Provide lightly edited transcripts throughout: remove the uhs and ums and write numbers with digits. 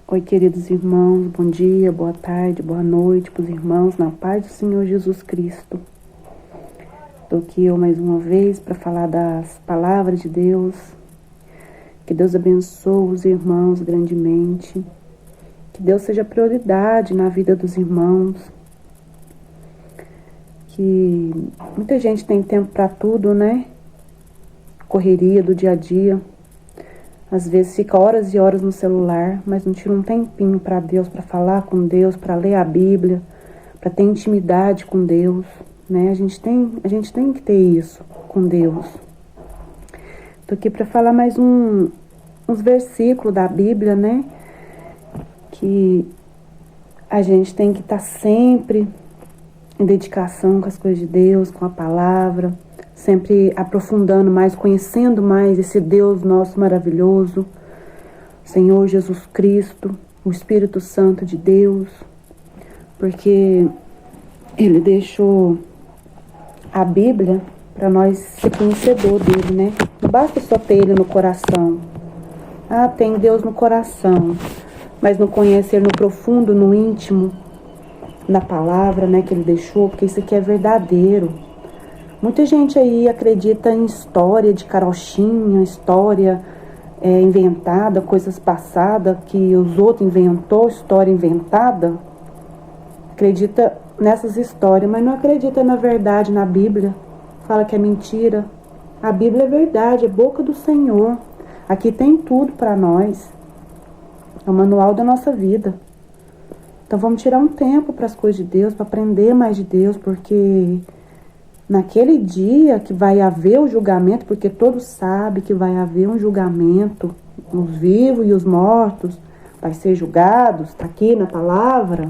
Oi, queridos irmãos, bom dia, boa tarde, boa noite para os irmãos, na paz do Senhor Jesus Cristo. Estou aqui eu mais uma vez para falar das palavras de Deus. Que Deus abençoe os irmãos grandemente. Que Deus seja prioridade na vida dos irmãos. Que muita gente tem tempo para tudo, né? Correria do dia a dia. Às vezes fica horas e horas no celular, mas não tira um tempinho para Deus, para falar com Deus, para ler a Bíblia, para ter intimidade com Deus, né? A gente tem que ter isso com Deus. Tô aqui para falar mais uns versículos da Bíblia, né? Que a gente tem que estar sempre em dedicação com as coisas de Deus, com a palavra, sempre aprofundando mais, conhecendo mais esse Deus nosso maravilhoso, Senhor Jesus Cristo, o Espírito Santo de Deus, porque Ele deixou a Bíblia para nós ser conhecedor dele, né? Não basta só ter Ele no coração. Ah, tem Deus no coração, mas não conhece Ele no profundo, no íntimo, na palavra, né, que Ele deixou, porque isso aqui é verdadeiro. Muita gente aí acredita em história de carochinha, história inventada, coisas passadas que os outros inventou, história inventada. Acredita nessas histórias, mas não acredita na verdade, na Bíblia. Fala que é mentira. A Bíblia é verdade, é boca do Senhor. Aqui tem tudo para nós. É o manual da nossa vida. Então vamos tirar um tempo para as coisas de Deus, para aprender mais de Deus, porque naquele dia que vai haver o julgamento, porque todos sabem que vai haver um julgamento, os vivos e os mortos vai ser julgados, está aqui na palavra.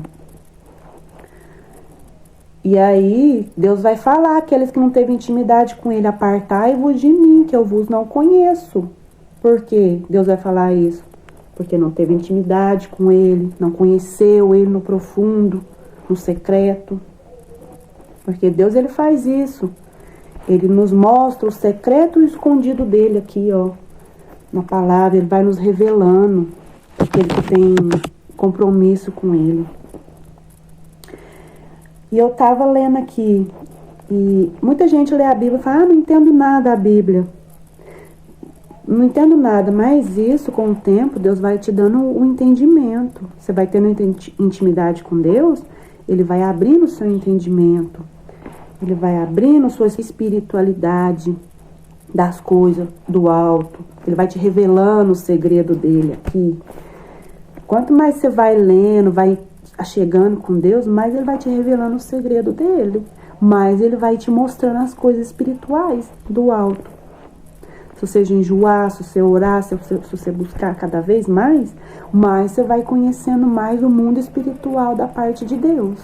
E aí Deus vai falar, aqueles que não teve intimidade com Ele, apartai-vos de mim, que eu vos não conheço. Por que Deus vai falar isso? Porque não teve intimidade com Ele, não conheceu Ele no profundo, no secreto. Porque Deus, Ele faz isso. Ele nos mostra o secreto e o escondido dele aqui, ó. Na palavra, Ele vai nos revelando aquele que tem compromisso com Ele. E eu tava lendo aqui, e muita gente lê a Bíblia e fala, não entendo nada da Bíblia. Não entendo nada, mas isso, com o tempo, Deus vai te dando o entendimento. Você vai tendo intimidade com Deus, Ele vai abrindo o seu entendimento. Ele vai abrindo sua espiritualidade das coisas do alto. Ele vai te revelando o segredo dele aqui. Quanto mais você vai lendo, vai chegando com Deus, mais Ele vai te revelando o segredo dele. Mais Ele vai te mostrando as coisas espirituais do alto. Se você jejuar, se você orar, se você buscar cada vez mais você vai conhecendo mais o mundo espiritual da parte de Deus.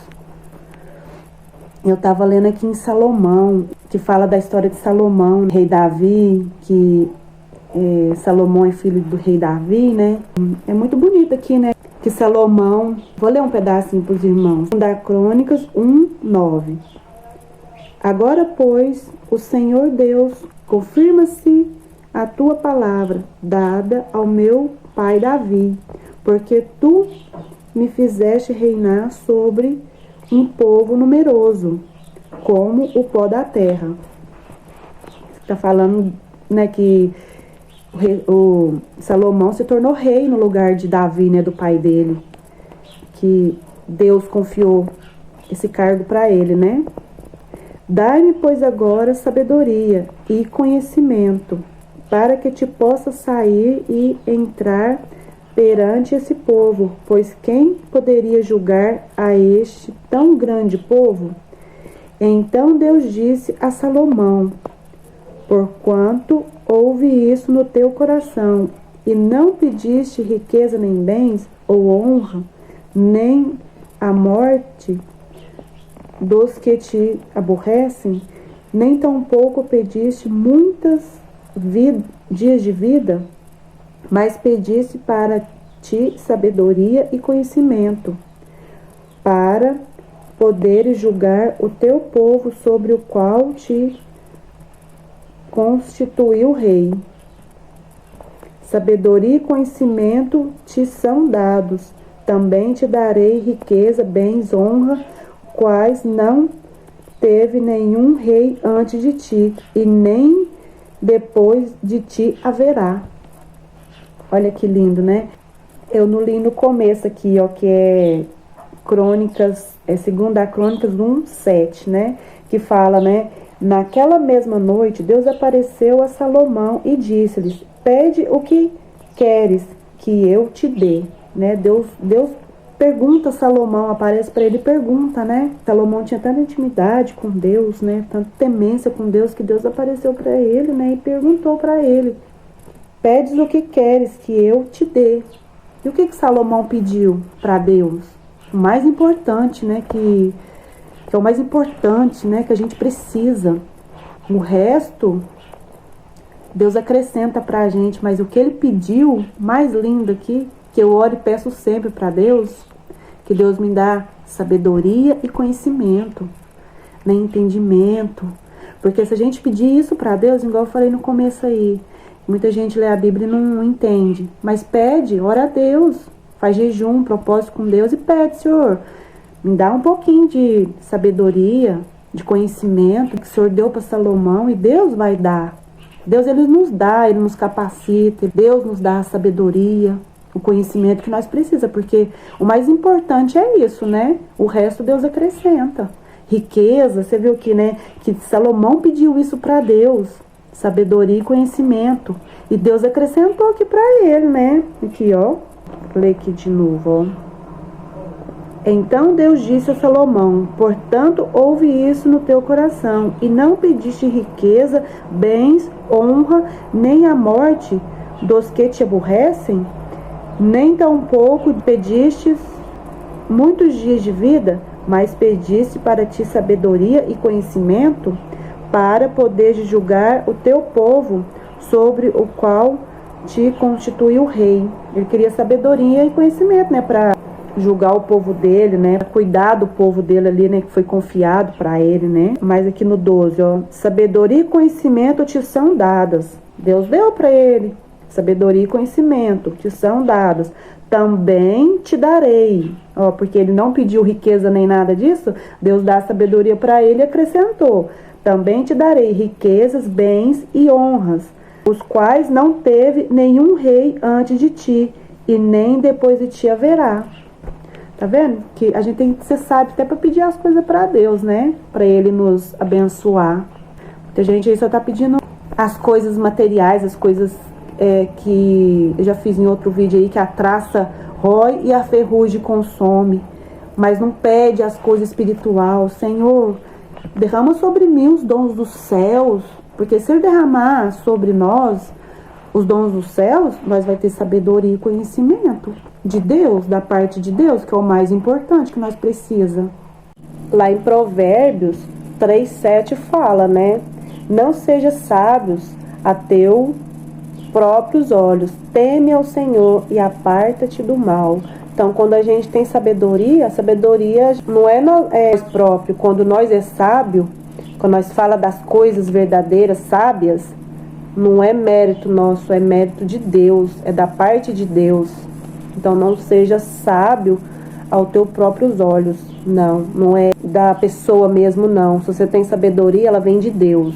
Eu estava lendo aqui em Salomão, que fala da história de Salomão, rei Davi, que Salomão é filho do rei Davi, né? É muito bonito aqui, né? Que Salomão... Vou ler um pedacinho para os irmãos. Da Crônicas 1:9. Agora, pois, o Senhor Deus, confirma-se a tua palavra, dada ao meu pai Davi, porque tu me fizeste reinar sobre um povo numeroso, como o pó da terra. Está falando, né, que o Salomão se tornou rei no lugar de Davi, né, do pai dele, que Deus confiou esse cargo para ele, né? Dai-me, pois, agora sabedoria e conhecimento, para que te possa sair e entrar perante esse povo, pois quem poderia julgar a este tão grande povo? Então Deus disse a Salomão, porquanto houve isso no teu coração, e não pediste riqueza nem bens, ou honra, nem a morte dos que te aborrecem, nem tampouco pediste muitas dias de vida, mas pediste para ti sabedoria e conhecimento, para poderes julgar o teu povo sobre o qual te constituiu rei. Sabedoria e conhecimento te são dados. Também te darei riqueza, bens, honra, quais não teve nenhum rei antes de ti, e nem depois de ti haverá. Olha que lindo, né? Eu não li no começo aqui, ó, que é Crônicas, segunda Crônicas 1:7, né? Que fala, né? Naquela mesma noite, Deus apareceu a Salomão e disse-lhes: pede o que queres que eu te dê, né? Deus pergunta a Salomão, aparece para ele e pergunta, né? Salomão tinha tanta intimidade com Deus, né? Tanta temência com Deus, que Deus apareceu para ele, né? E perguntou para ele: pedes o que queres que eu te dê. E o que Salomão pediu para Deus? O mais importante, né? Que é o mais importante, né? Que a gente precisa. O resto, Deus acrescenta para a gente. Mas o que ele pediu, mais lindo aqui, que eu oro e peço sempre para Deus, que Deus me dá sabedoria e conhecimento, né? Entendimento. Porque se a gente pedir isso para Deus, igual eu falei no começo aí, muita gente lê a Bíblia e não entende. Mas pede, ora a Deus, faz jejum, propósito com Deus e pede: Senhor, me dá um pouquinho de sabedoria, de conhecimento que o Senhor deu para Salomão, e Deus vai dar. Deus, ele nos dá, ele nos capacita, Deus nos dá a sabedoria, o conhecimento que nós precisamos, porque o mais importante é isso, né? O resto Deus acrescenta. Riqueza, você viu aqui, né? Que Salomão pediu isso para Deus, sabedoria e conhecimento, e Deus acrescentou aqui para ele, né? Aqui, ó, vou ler aqui de novo, ó. Então Deus disse a Salomão: portanto, ouve isso no teu coração, e não pediste riqueza, bens, honra, nem a morte dos que te aborrecem, nem tampouco pedistes muitos dias de vida, mas pediste para ti sabedoria e conhecimento, para poderes julgar o teu povo, sobre o qual te constituiu rei. Ele queria sabedoria e conhecimento, né, para julgar o povo dele, né, cuidar do povo dele ali, né, que foi confiado para ele, né. Mas aqui no 12, ó, sabedoria e conhecimento te são dadas. Deus deu para ele sabedoria e conhecimento, te são dados. Também te darei, ó, porque ele não pediu riqueza nem nada disso. Deus dá sabedoria para ele e acrescentou: também te darei riquezas, bens e honras, os quais não teve nenhum rei antes de ti, e nem depois de ti haverá. Tá vendo? Que a gente tem que ser sábio até para pedir as coisas para Deus, né? Para ele nos abençoar. Muita gente aí só tá pedindo as coisas materiais, as coisas que eu já fiz em outro vídeo aí, que a traça rói e a ferrugem consome. Mas não pede as coisas espirituais. Senhor, derrama sobre mim os dons dos céus. Porque se ele derramar sobre nós os dons dos céus, nós vai ter sabedoria e conhecimento de Deus, da parte de Deus, que é o mais importante que nós precisa. Lá em Provérbios 3:7 fala, né? Não seja sábios a teus próprios olhos, teme ao Senhor e aparta-te do mal. Então, quando a gente tem sabedoria, a sabedoria não é nós próprio. Quando nós é sábio, quando nós fala das coisas verdadeiras, sábias, não é mérito nosso, é mérito de Deus, é da parte de Deus. Então não seja sábio aos teus próprios olhos, não é da pessoa mesmo, não. Se você tem sabedoria, ela vem de Deus,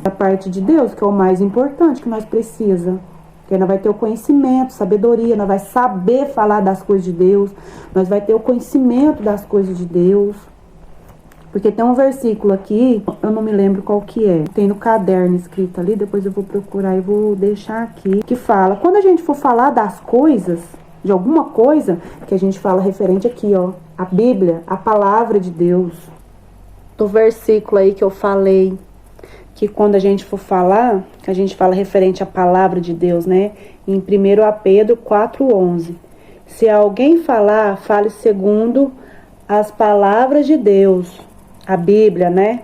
da parte de Deus, que é o mais importante que nós precisamos. Porque nós vai ter o conhecimento, sabedoria, nós vai saber falar das coisas de Deus, nós vai ter o conhecimento das coisas de Deus. Porque tem um versículo aqui, eu não me lembro qual que é, tem no caderno escrito ali, depois eu vou procurar e vou deixar aqui, que fala: quando a gente for falar das coisas, de alguma coisa, que a gente fala referente aqui, ó, a Bíblia, a palavra de Deus. Do versículo aí que eu falei, que quando a gente for falar, que a gente fala referente à palavra de Deus, né? Em 1 Pedro 4:11. Se alguém falar, fale segundo as palavras de Deus, a Bíblia, né?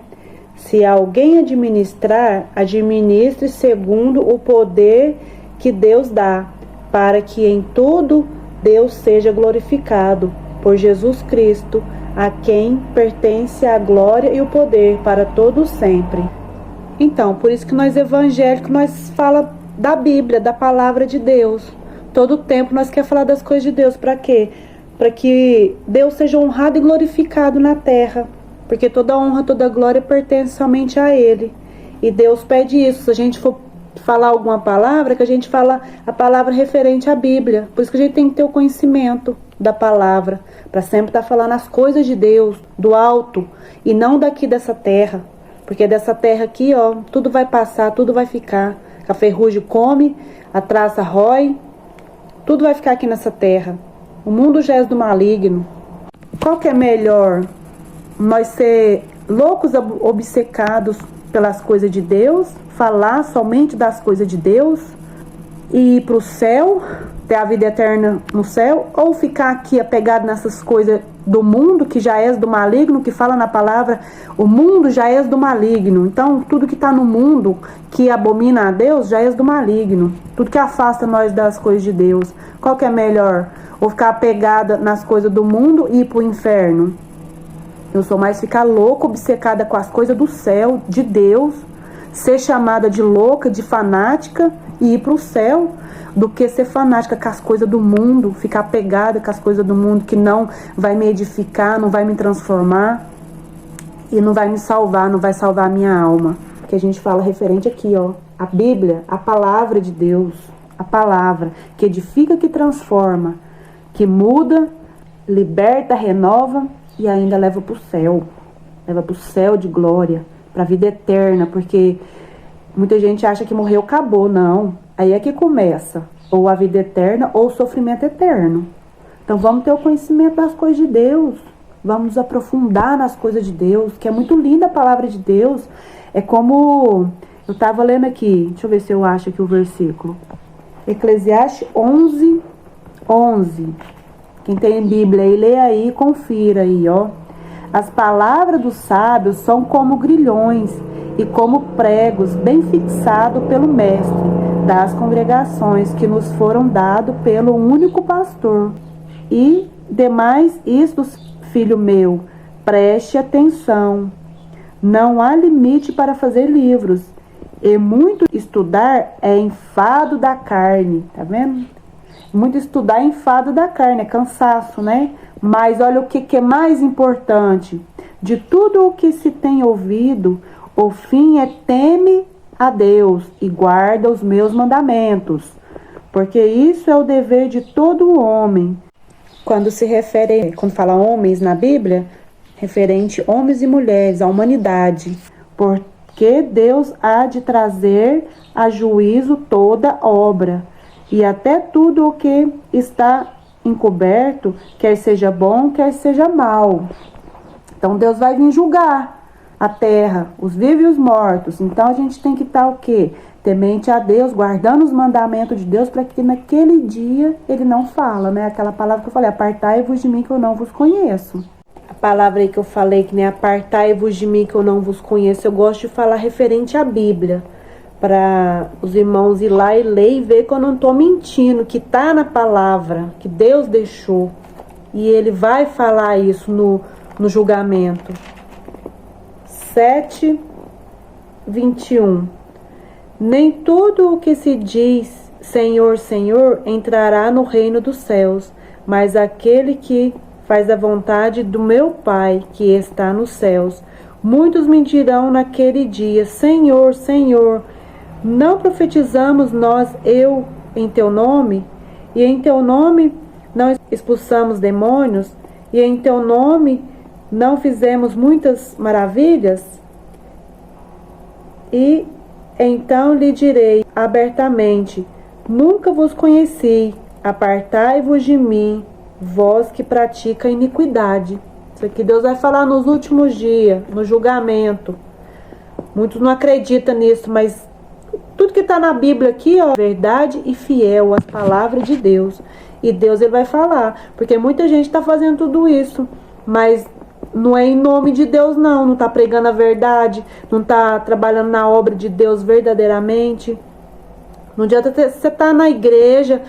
Se alguém administrar, administre segundo o poder que Deus dá, para que em tudo Deus seja glorificado por Jesus Cristo, a quem pertence a glória e o poder para todos sempre. Então, por isso que nós evangélicos, nós fala da Bíblia, da palavra de Deus. Todo tempo nós queremos falar das coisas de Deus. Para quê? Para que Deus seja honrado e glorificado na terra. Porque toda honra, toda glória pertence somente a Ele. E Deus pede isso. Se a gente for falar alguma palavra, que a gente fala a palavra referente à Bíblia. Por isso que a gente tem que ter o conhecimento da palavra. Para sempre estar falando as coisas de Deus, do alto. E não daqui dessa terra. Porque dessa terra aqui, ó, tudo vai passar, tudo vai ficar. A ferrugem come, a traça rói. Tudo vai ficar aqui nessa terra. O mundo já é do maligno. Qual que é melhor? Nós ser loucos obcecados pelas coisas de Deus, falar somente das coisas de Deus e ir para o céu, ter a vida eterna no céu, ou ficar aqui apegado nessas coisas do mundo, que já é do maligno, que fala na palavra, o mundo já é do maligno. Então, tudo que está no mundo, que abomina a Deus, já é do maligno. Tudo que afasta nós das coisas de Deus. Qual que é melhor? Ou ficar apegada nas coisas do mundo e ir para o inferno? Eu sou mais ficar louca, obcecada com as coisas do céu, de Deus, ser chamada de louca, de fanática e ir para o céu, do que ser fanática com as coisas do mundo, ficar apegada com as coisas do mundo que não vai me edificar, não vai me transformar e não vai me salvar, não vai salvar a minha alma. Que a gente fala referente aqui, ó, a Bíblia, a palavra de Deus, a palavra que edifica, que transforma, que muda, liberta, renova e ainda leva para o céu de glória, para a vida eterna, porque muita gente acha que morreu, acabou. Não, aí é que começa ou a vida eterna ou o sofrimento eterno. Então vamos ter o conhecimento das coisas de Deus, vamos nos aprofundar nas coisas de Deus, que é muito linda a palavra de Deus. É como eu estava lendo aqui, deixa eu ver se eu acho aqui o versículo, Eclesiastes 11. Quem tem Bíblia aí, lê aí, confira aí, ó. As palavras dos sábios são como grilhões e como pregos bem fixados pelo mestre das congregações que nos foram dados pelo único pastor. E demais isto, filho meu, preste atenção. Não há limite para fazer livros, e muito estudar é enfado da carne, tá vendo? Muito estudar é enfado da carne, é cansaço, né? Mas olha o que é mais importante. De tudo o que se tem ouvido, o fim é teme a Deus e guarda os meus mandamentos. Porque isso é o dever de todo homem. Quando fala homens na Bíblia, referente homens e mulheres, a humanidade. Porque Deus há de trazer a juízo toda obra. E até tudo o que está encoberto, quer seja bom, quer seja mal. Então Deus vai vir julgar a terra, os vivos e os mortos. Então a gente tem que estar o quê? Temente a Deus, guardando os mandamentos de Deus, para que naquele dia ele não fala, né? Aquela palavra que eu falei, apartai-vos de mim que eu não vos conheço. A palavra aí que eu falei, que nem apartai-vos de mim que eu não vos conheço, eu gosto de falar referente à Bíblia. Para os irmãos ir lá e ler e ver que eu não estou mentindo, que está na palavra, que Deus deixou. E ele vai falar isso no julgamento. 7:21. Nem tudo o que se diz Senhor, Senhor entrará no reino dos céus, mas aquele que faz a vontade do meu Pai que está nos céus. Muitos me dirão naquele dia, Senhor, Senhor, não profetizamos nós, em teu nome? E em teu nome não expulsamos demônios? E em teu nome não fizemos muitas maravilhas? E então lhe direi abertamente, nunca vos conheci, apartai-vos de mim, vós que pratica iniquidade. Isso aqui Deus vai falar nos últimos dias, no julgamento. Muitos não acreditam nisso, mas tudo que está na Bíblia aqui, ó, verdade e fiel às palavras de Deus. E Deus ele vai falar, porque muita gente está fazendo tudo isso, mas não é em nome de Deus não está pregando a verdade, não está trabalhando na obra de Deus verdadeiramente. Não adianta você estar na igreja,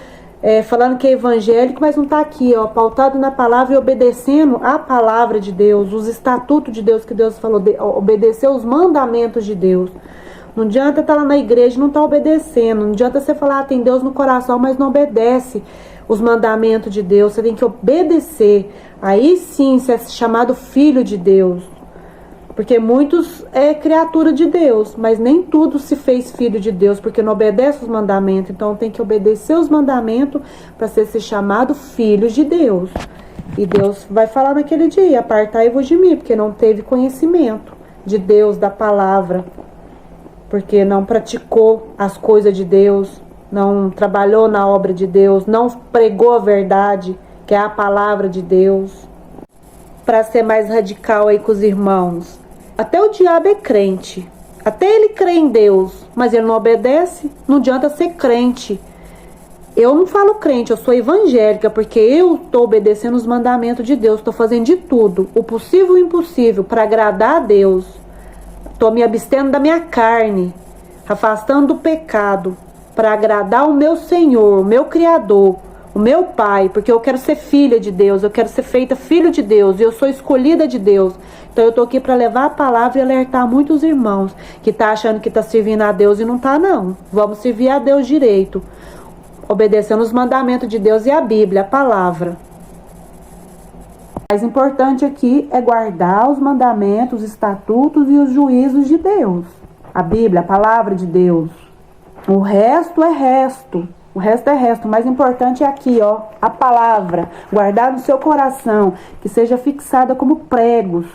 falando que é evangélico, mas não está aqui, ó, pautado na palavra e obedecendo a palavra de Deus, os estatutos de Deus que Deus falou, obedecer os mandamentos de Deus. Não adianta estar lá na igreja e não estar obedecendo. Não adianta você falar, tem Deus no coração, mas não obedece os mandamentos de Deus. Você tem que obedecer. Aí sim você é chamado filho de Deus. Porque muitos é criatura de Deus, mas nem tudo se fez filho de Deus, porque não obedece os mandamentos. Então tem que obedecer os mandamentos para ser chamado filho de Deus. E Deus vai falar naquele dia, apartai-vos de mim, porque não teve conhecimento de Deus, da palavra. Porque não praticou as coisas de Deus, não trabalhou na obra de Deus, não pregou a verdade, que é a palavra de Deus. Para ser mais radical aí com os irmãos, até o diabo é crente, até ele crê em Deus, mas ele não obedece. Não adianta ser crente. Eu não falo crente, eu sou evangélica, porque eu estou obedecendo os mandamentos de Deus, estou fazendo de tudo, o possível e o impossível, para agradar a Deus. Estou me abstendo da minha carne, afastando do pecado, para agradar o meu Senhor, o meu Criador, o meu Pai, porque eu quero ser filha de Deus, eu quero ser feita filho de Deus, e eu sou escolhida de Deus. Então eu estou aqui para levar a palavra e alertar muitos irmãos que estão achando que está servindo a Deus e não está não. Vamos servir a Deus direito, obedecendo os mandamentos de Deus e a Bíblia, a palavra. O mais importante aqui é guardar os mandamentos, os estatutos e os juízos de Deus. A Bíblia, a palavra de Deus. O resto é resto. O resto é resto. O mais importante é aqui, ó, a palavra. Guardar no seu coração, que seja fixada como pregos.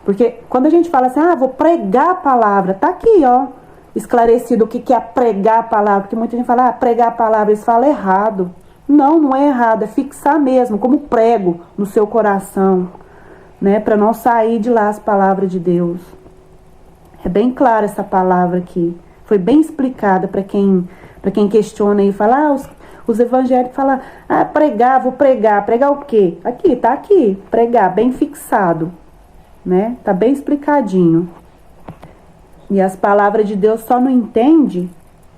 Porque quando a gente fala assim, vou pregar a palavra, tá aqui, ó, esclarecido o que é pregar a palavra. Porque muita gente fala, pregar a palavra, eles falam errado. Não, não é errado, é fixar mesmo, como prego no seu coração, né? Para não sair de lá as palavras de Deus. É bem clara essa palavra aqui. Foi bem explicada para quem questiona e fala, os evangélicos falam, pregar, vou pregar. Pregar o quê? Aqui, tá aqui, pregar, bem fixado, né? Tá bem explicadinho. E as palavras de Deus só não entende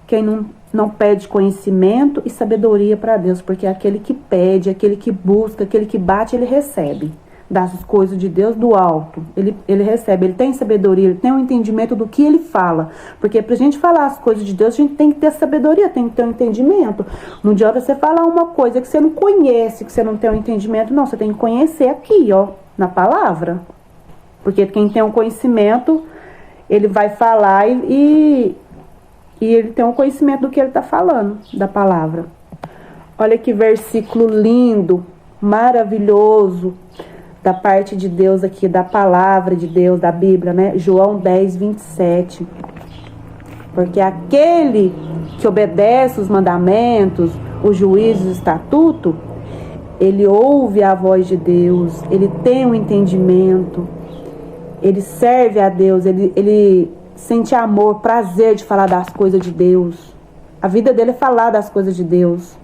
quem não pede conhecimento e sabedoria para Deus, porque aquele que pede, aquele que busca, aquele que bate, ele recebe das coisas de Deus do alto. Ele recebe, ele tem sabedoria, ele tem um entendimento do que ele fala. Porque pra gente falar as coisas de Deus, a gente tem que ter sabedoria, tem que ter um entendimento. Não adianta você falar uma coisa que você não conhece, que você não tem um entendimento. Não, você tem que conhecer aqui, ó, na palavra. Porque quem tem um conhecimento, ele vai falar e ele tem um conhecimento do que ele está falando, da palavra. Olha que versículo lindo, maravilhoso, da parte de Deus aqui, da palavra de Deus, da Bíblia, né? João 10, 27. Porque aquele que obedece os mandamentos, os juízos, o estatuto, ele ouve a voz de Deus, ele tem um entendimento, ele serve a Deus, ele sente amor, prazer de falar das coisas de Deus. A vida dele é falar das coisas de Deus,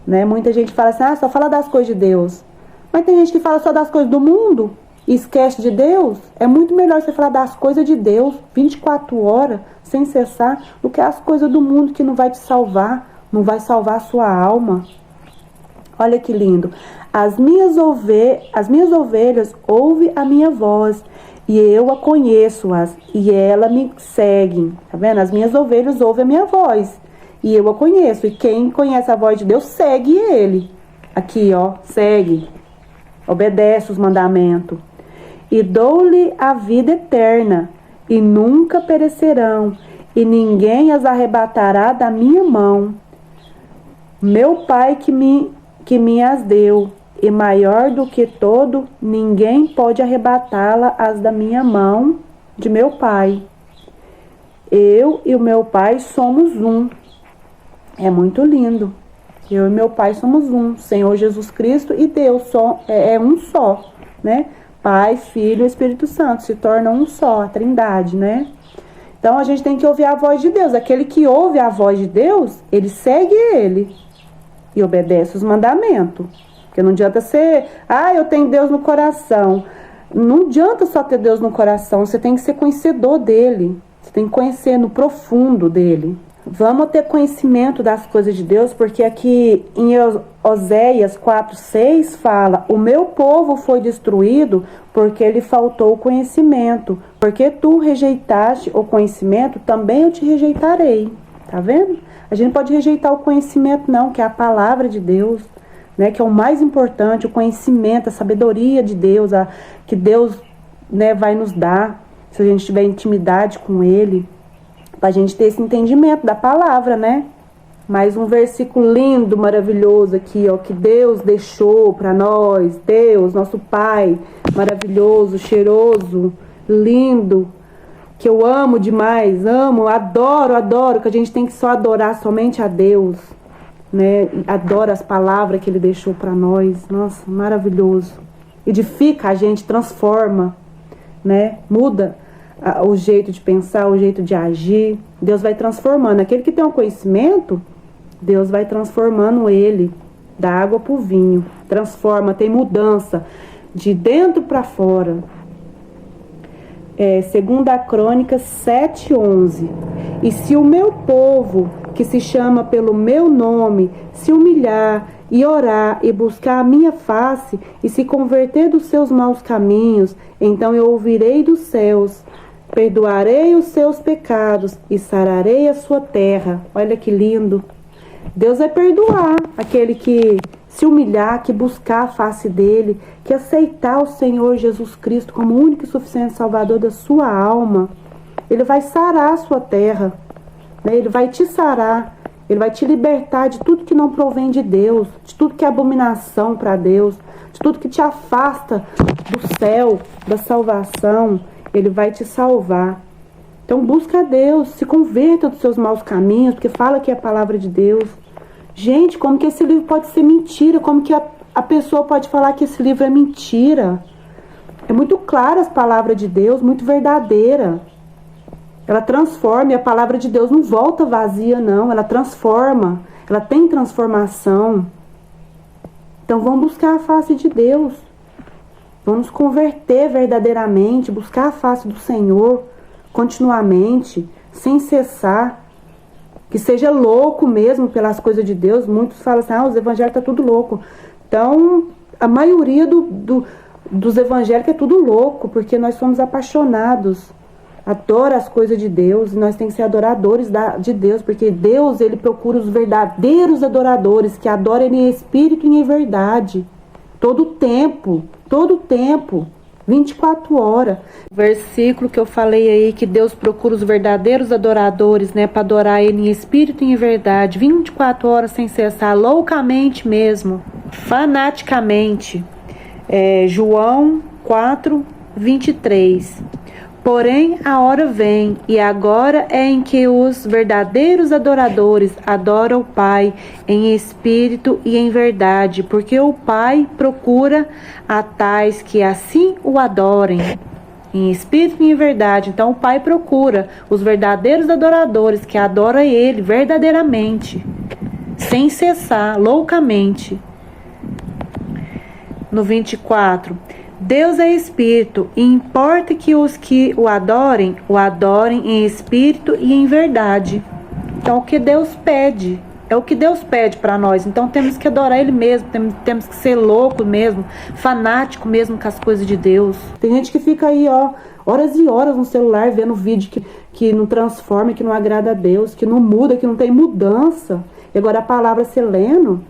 né? Muita gente fala assim, só fala das coisas de Deus. Mas tem gente que fala só das coisas do mundo e esquece de Deus. É muito melhor você falar das coisas de Deus 24 horas, sem cessar, do que as coisas do mundo que não vai te salvar, não vai salvar a sua alma. Olha que lindo. As minhas ovelhas ouvem a minha voz, e eu a conheço-as, e elas me seguem. Tá vendo? As minhas ovelhas ouvem a minha voz, e eu a conheço. E quem conhece a voz de Deus, segue ele. Aqui, ó, segue. Obedece os mandamentos. E dou-lhe a vida eterna, e nunca perecerão, e ninguém as arrebatará da minha mão. Meu Pai que me as deu, e maior do que todo, ninguém pode arrebatá-la-as da minha mão, de meu Pai. Eu e o meu Pai somos um. É muito lindo. Eu e meu Pai somos um. Senhor Jesus Cristo e Deus é um só, né? Pai, Filho e Espírito Santo se tornam um só, a Trindade, né? Então a gente tem que ouvir a voz de Deus. Aquele que ouve a voz de Deus, ele segue ele e obedece os mandamentos. Porque não adianta ser, eu tenho Deus no coração. Não adianta só ter Deus no coração, você tem que ser conhecedor dele. Você tem que conhecer no profundo dele. Vamos ter conhecimento das coisas de Deus, porque aqui em Oséias 4:6 fala: o meu povo foi destruído porque lhe faltou o conhecimento. Porque tu rejeitaste o conhecimento, também eu te rejeitarei. Tá vendo? A gente não pode rejeitar o conhecimento não, que é a palavra de Deus, né, que é o mais importante, o conhecimento, a sabedoria de Deus, que Deus, né, vai nos dar, se a gente tiver intimidade com Ele, para a gente ter esse entendimento da palavra, né? Mais um versículo lindo, maravilhoso aqui, ó, que Deus deixou para nós, Deus, nosso Pai, maravilhoso, cheiroso, lindo, que eu amo demais, amo, adoro, que a gente tem que só adorar somente a Deus, né? Adoro as palavras que Ele deixou para nós, nossa, maravilhoso. Edifica a gente, transforma, né? Muda o jeito de pensar, o jeito de agir. Deus vai transformando. Aquele que tem um conhecimento, Deus vai transformando ele da água para o vinho. Transforma, tem mudança de dentro para fora. Segunda Crônicas 7:11. E se o meu povo, que se chama pelo meu nome, se humilhar e orar e buscar a minha face e se converter dos seus maus caminhos, então eu ouvirei dos céus, perdoarei os seus pecados e sararei a sua terra. Olha que lindo. Deus vai perdoar aquele que se humilhar, que buscar a face dele, que aceitar o Senhor Jesus Cristo como único e suficiente Salvador da sua alma. Ele vai sarar a sua terra, né? Ele vai te sarar, ele vai te libertar de tudo que não provém de Deus, de tudo que é abominação para Deus, de tudo que te afasta do céu, da salvação. Ele vai te salvar. Então busca a Deus, se converta dos seus maus caminhos, porque fala que é a palavra de Deus. Gente, como que esse livro pode ser mentira? Como que a pessoa pode falar que esse livro é mentira? É muito clara as palavras de Deus, muito verdadeira. Ela transforma, e a palavra de Deus não volta vazia, não. Ela transforma, ela tem transformação. Então vamos buscar a face de Deus. Vamos nos converter verdadeiramente, buscar a face do Senhor continuamente, sem cessar. Que seja louco mesmo pelas coisas de Deus. Muitos falam assim, os evangélicos estão tudo louco. Então, a maioria dos evangélicos é tudo louco, porque nós somos apaixonados. Adora as coisas de Deus, e nós temos que ser adoradores de Deus, porque Deus, ele procura os verdadeiros adoradores, que adoram Ele em espírito e em verdade. Todo tempo, 24 horas. O versículo que eu falei aí, que Deus procura os verdadeiros adoradores, né, para adorar Ele em espírito e em verdade, 24 horas sem cessar, loucamente mesmo, fanaticamente. João 4:23. Porém, a hora vem, e agora é em que os verdadeiros adoradores adoram o Pai em espírito e em verdade, porque o Pai procura a tais que assim o adorem, em espírito e em verdade. Então, o Pai procura os verdadeiros adoradores que adoram Ele verdadeiramente, sem cessar, loucamente. No 24. Deus é espírito, e importa que os que o adorem em espírito e em verdade. Então, o que Deus pede, é o que Deus pede para nós. Então, temos que adorar Ele mesmo, temos que ser louco mesmo, fanático mesmo com as coisas de Deus. Tem gente que fica aí, horas e horas no celular, vendo vídeo que não transforma, que não agrada a Deus, que não muda, que não tem mudança. E agora a palavra se lendo,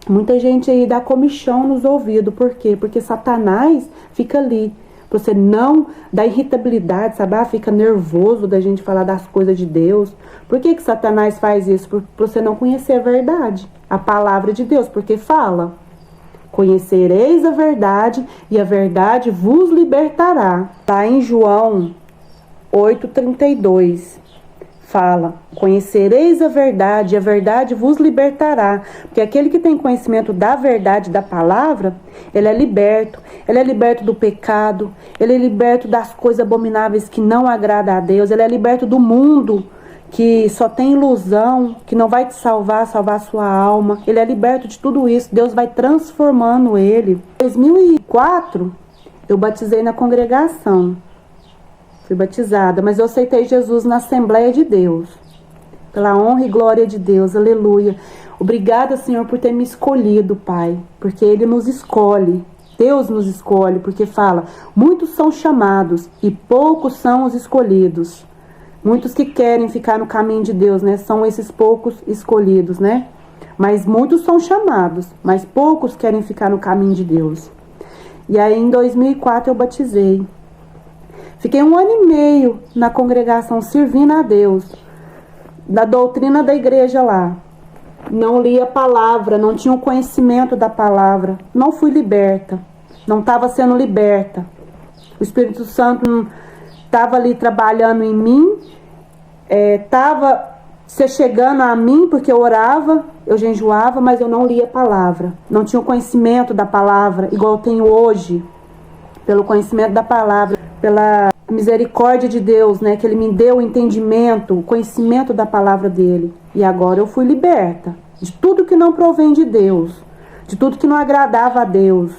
muita gente aí dá comichão nos ouvidos. Por quê? Porque Satanás fica ali. Pra você não dar irritabilidade, sabe? Fica nervoso da gente falar das coisas de Deus. Por que Satanás faz isso? Pra você não conhecer a verdade. A palavra de Deus. Porque fala: conhecereis a verdade e a verdade vos libertará. Tá em João 8:32. Fala: conhecereis a verdade e a verdade vos libertará. Porque aquele que tem conhecimento da verdade, da palavra, ele é liberto. Ele é liberto do pecado, ele é liberto das coisas abomináveis que não agradam a Deus. Ele é liberto do mundo que só tem ilusão, que não vai te salvar a sua alma. Ele é liberto de tudo isso. Deus vai transformando ele. Em 2004, eu batizei na congregação. Fui batizada, mas eu aceitei Jesus na Assembleia de Deus. pela honra e glória de Deus, aleluia. Obrigada, Senhor, por ter me escolhido, Pai, porque Ele nos escolhe. Deus nos escolhe, porque fala, muitos são chamados e poucos são os escolhidos. Muitos que querem ficar no caminho de Deus, né? São esses poucos escolhidos, né? Mas muitos são chamados, mas poucos querem ficar no caminho de Deus. E aí em 2004 eu batizei. Fiquei 1 ano e meio na congregação servindo a Deus, da doutrina da igreja lá. Não li a palavra, não tinha o conhecimento da palavra. Não fui liberta, não estava sendo liberta. O Espírito Santo estava ali trabalhando em mim, estava se chegando a mim, porque eu orava, eu jejuava, mas eu não lia a palavra. Não tinha o conhecimento da palavra, igual eu tenho hoje, pelo conhecimento da palavra, pela misericórdia de Deus, né? Que Ele me deu o entendimento, o conhecimento da palavra dEle. E agora eu fui liberta de tudo que não provém de Deus, de tudo que não agradava a Deus.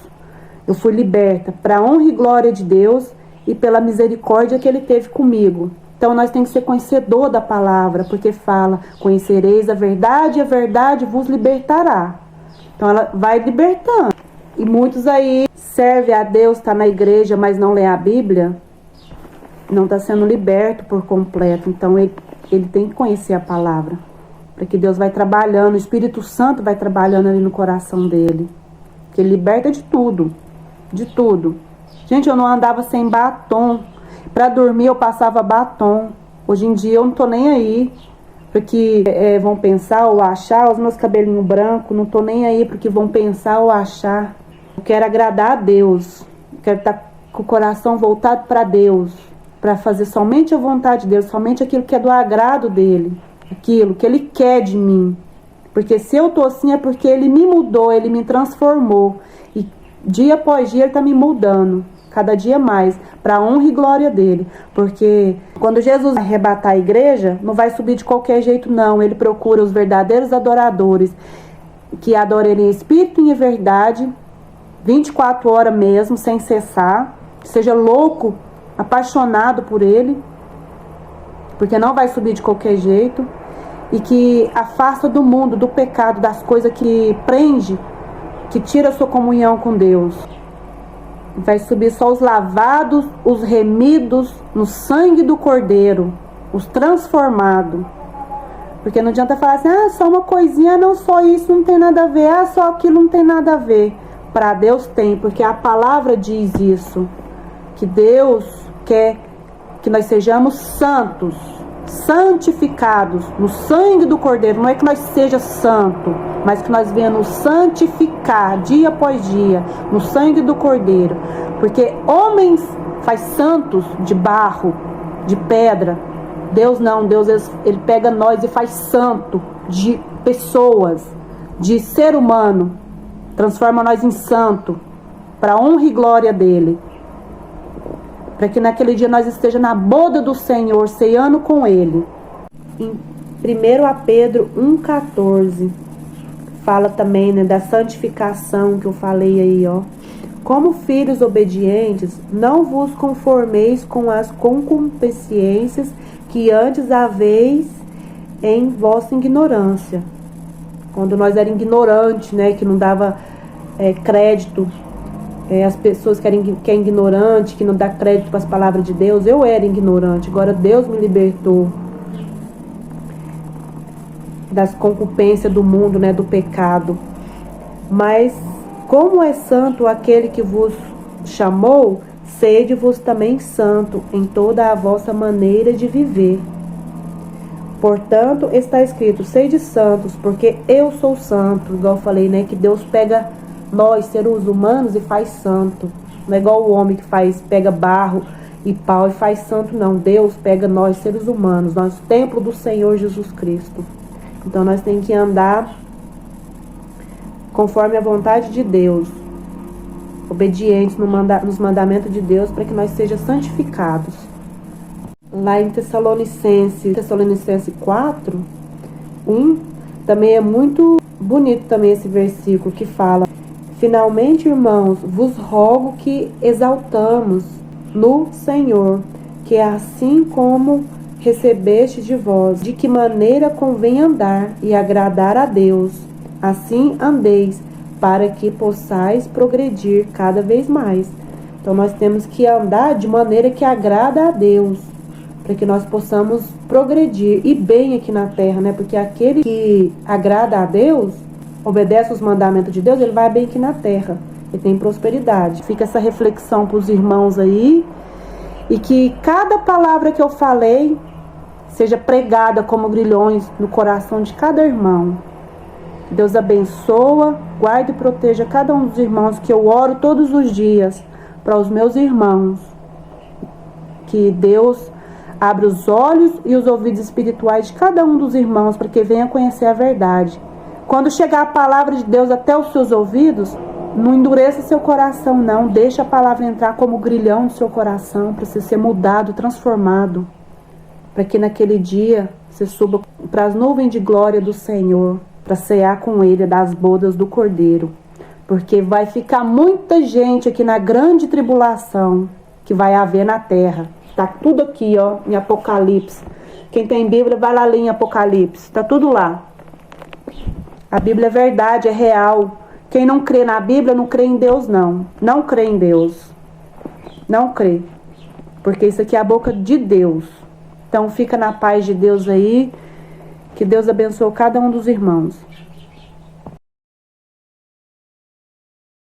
Eu fui liberta para a honra e glória de Deus e pela misericórdia que Ele teve comigo. Então nós temos que ser conhecedor da palavra, porque fala, conhecereis a verdade e a verdade vos libertará. Então ela vai libertando. E muitos aí servem a Deus, está na igreja, mas não lê a Bíblia, não está sendo liberto por completo. Então ele tem que conhecer a palavra, para que Deus vai trabalhando, o Espírito Santo vai trabalhando ali no coração dele, que ele liberta de tudo, de tudo. Gente, eu não andava sem batom, para dormir eu passava batom. Hoje em dia eu não tô nem aí, porque vão pensar ou achar, os meus cabelinhos brancos, não tô nem aí porque vão pensar ou achar. Eu quero agradar a Deus, eu quero estar com o coração voltado para Deus, para fazer somente a vontade de Deus, somente aquilo que é do agrado dele, aquilo que Ele quer de mim. Porque se eu tô assim é porque Ele me mudou, Ele me transformou. E dia após dia Ele tá me mudando, cada dia mais, para a honra e glória dele. Porque quando Jesus arrebatar a igreja, não vai subir de qualquer jeito não. Ele procura os verdadeiros adoradores, que adorem em espírito e em verdade, 24 horas mesmo, sem cessar, que seja louco, apaixonado por ele, porque não vai subir de qualquer jeito, e que afasta do mundo, do pecado, das coisas que prende, que tira a sua comunhão com Deus. Vai subir só os lavados, os remidos no sangue do Cordeiro, os transformados. Porque não adianta falar assim, só uma coisinha, não, só isso não tem nada a ver, só aquilo não tem nada a ver. Para Deus tem, porque a palavra diz isso, que Deus quer que nós sejamos santos, santificados no sangue do Cordeiro. Não é que nós seja santo, mas que nós venhamos santificar dia após dia no sangue do Cordeiro. Porque homens faz santos de barro, de pedra. Deus não, Deus ele pega nós e faz santo de pessoas, de ser humano, transforma nós em santo, para a honra e glória dele. Para que naquele dia nós estejamos na boda do Senhor, ceando com Ele. Em 1 Pedro 1,14, fala também, né, da santificação que eu falei aí, ó. Como filhos obedientes, não vos conformeis com as concupiscências que antes haveis em vossa ignorância. Quando nós éramos ignorantes, né, que não dava crédito, as pessoas que é ignorante, que não dá crédito para as palavras de Deus. Eu era ignorante, agora Deus me libertou das concupiscências do mundo, né, do pecado. Mas como é santo aquele que vos chamou, sede-vos também santo em toda a vossa maneira de viver. Portanto, está escrito, sede santos, porque eu sou santo. Igual eu falei, né, que Deus pega nós, seres humanos, e faz santo. Não é igual o homem que pega barro e pau e faz santo, não. Deus pega nós, seres humanos, nós, templo do Senhor Jesus Cristo. Então nós temos que andar conforme a vontade de Deus, obedientes nos mandamentos de Deus, para que nós sejamos santificados. Lá em Tessalonicenses 4, 1, também é muito bonito também esse versículo que fala: finalmente, irmãos, vos rogo que exaltamos no Senhor, que assim como recebeste de vós, de que maneira convém andar e agradar a Deus. Assim andeis, para que possais progredir cada vez mais. Então nós temos que andar de maneira que agrada a Deus, para que nós possamos progredir e bem aqui na terra, né? Porque aquele que agrada a Deus, obedece os mandamentos de Deus, ele vai bem aqui na terra, ele tem prosperidade. Fica essa reflexão para os irmãos aí, e que cada palavra que eu falei seja pregada como grilhões no coração de cada irmão. Deus abençoa, guarde e proteja cada um dos irmãos, que eu oro todos os dias para os meus irmãos. Que Deus abra os olhos e os ouvidos espirituais de cada um dos irmãos, para que venha conhecer a verdade. Quando chegar a palavra de Deus até os seus ouvidos, não endureça seu coração, não. Deixa a palavra entrar como grilhão no seu coração, para você ser mudado, transformado, para que naquele dia você suba para as nuvens de glória do Senhor, para cear com Ele das bodas do Cordeiro. Porque vai ficar muita gente aqui na grande tribulação que vai haver na terra. Tá tudo aqui, ó, em Apocalipse. Quem tem Bíblia, vai lá ler em Apocalipse. Tá tudo lá. A Bíblia é verdade, é real. Quem não crê na Bíblia, não crê em Deus, não. Não crê em Deus. Não crê. Porque isso aqui é a boca de Deus. Então fica na paz de Deus aí. Que Deus abençoe cada um dos irmãos.